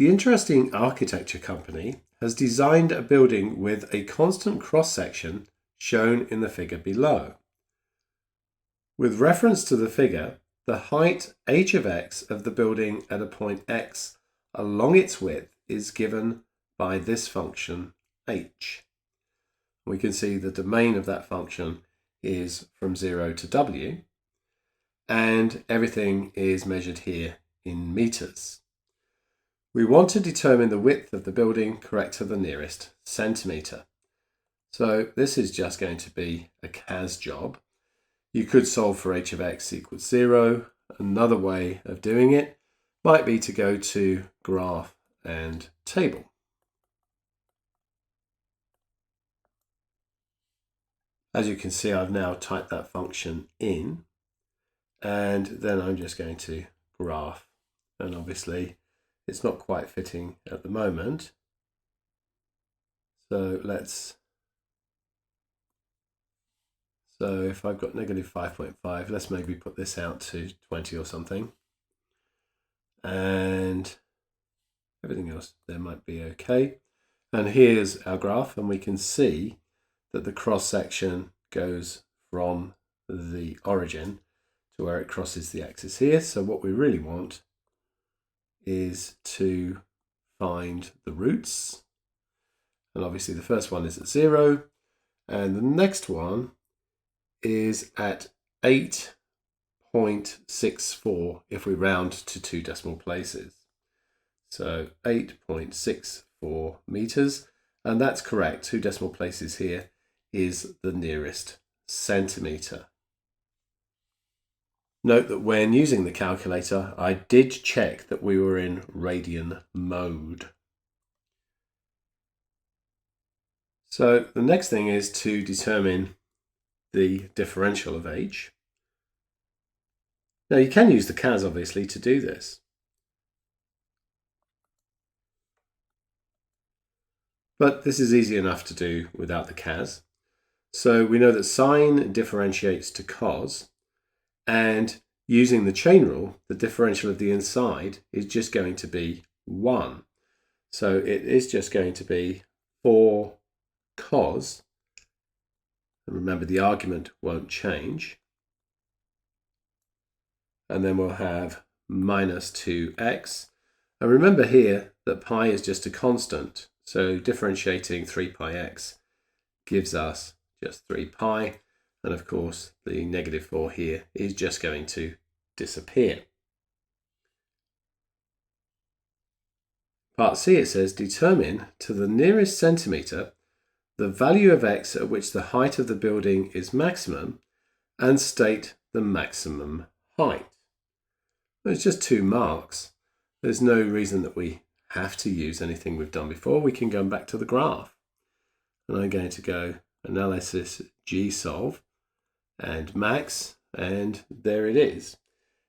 The interesting architecture company has designed a building with a constant cross-section shown in the figure below. With reference to the figure, the height h of x of the building at a point x along its width is given by this function h. We can see the domain of that function is from 0 to w, and everything is measured here in meters. We want to determine the width of the building correct to the nearest centimetre. So this is just going to be a CAS job. You could solve for h of x equals 0. Another way of doing it might be to go to graph and table. As you can see, I've now typed that function in, and then I'm just going to graph, and obviously it's not quite fitting at the moment. So if I've got negative 5.5, let's maybe put this out to 20 or something. And everything else there might be okay. And here's our graph, and we can see that the cross section goes from the origin to where it crosses the axis here. So what we really want is to find the roots. And obviously the first one is at 0, and the next one is at 8.64 if we round to 2 decimal places. So 8.64 meters, and that's correct. 2 decimal places here is the nearest centimetre. Note that when using the calculator, I did check that we were in radian mode. So the next thing is to determine the differential of h. Now you can use the CAS obviously to do this. But this is easy enough to do without the CAS. So we know that sine differentiates to cos, and using the chain rule, the differential of the inside is just going to be 1. So it is just going to be 4 cos, and remember the argument won't change, and then we'll have minus 2x, and remember here that pi is just a constant, so differentiating 3 pi x gives us just 3 pi, and of course the negative 4 here is just going to disappear. Part C, it says determine to the nearest centimetre the value of x at which the height of the building is maximum and state the maximum height. It's just 2 marks. There's no reason that we have to use anything we've done before. We can go back to the graph. And I'm going to go analysis G-solve and max, and there it is.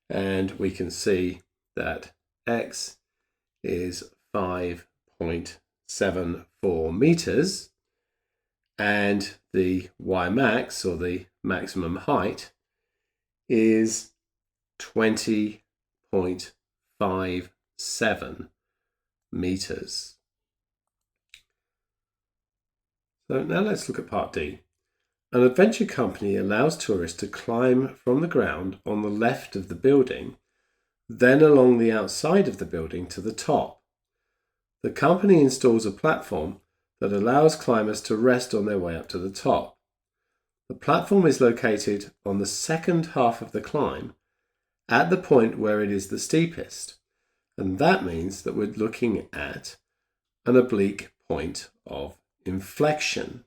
And we can see that x is 5.74 meters, and the y max, or the maximum height, is 20.57 meters. So now let's look at part D. An adventure company allows tourists to climb from the ground on the left of the building, then along the outside of the building to the top. The company installs a platform that allows climbers to rest on their way up to the top. The platform is located on the second half of the climb at the point where it is the steepest, and that means that we're looking at an oblique point of inflection.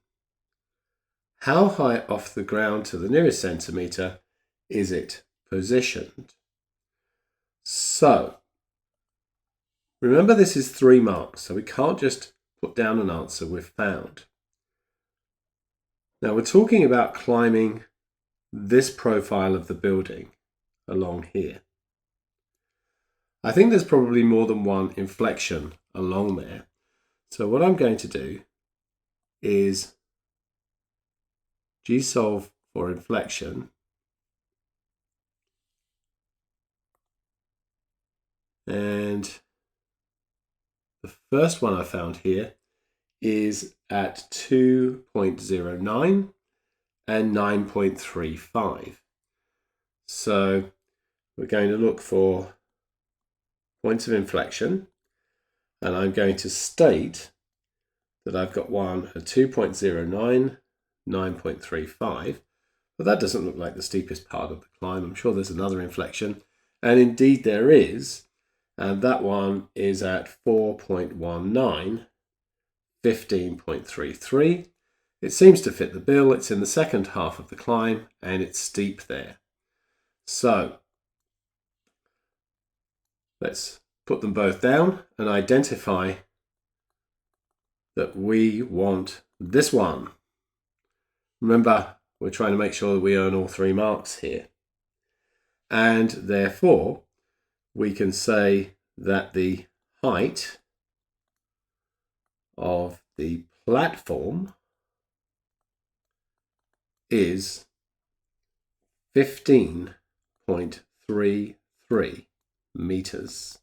How high off the ground to the nearest centimetre is it positioned? So, remember this is 3 marks, so we can't just put down an answer we've found. Now we're talking about climbing this profile of the building along here. I think there's probably more than one inflection along there. So what I'm going to do is G-solve for inflection, and first one I found here is at 2.09 and 9.35. So we're going to look for points of inflection, and I'm going to state that I've got one at 2.09, 9.35, but that doesn't look like the steepest part of the climb. I'm sure there's another inflection, and indeed there is, and that one is at 4.19, 15.33. It seems to fit the bill. It's in the second half of the climb, and it's steep there. So let's put them both down and identify that we want this one. Remember, we're trying to make sure that we earn all 3 marks here. And therefore, we can say that the height of the platform is 15.33 meters.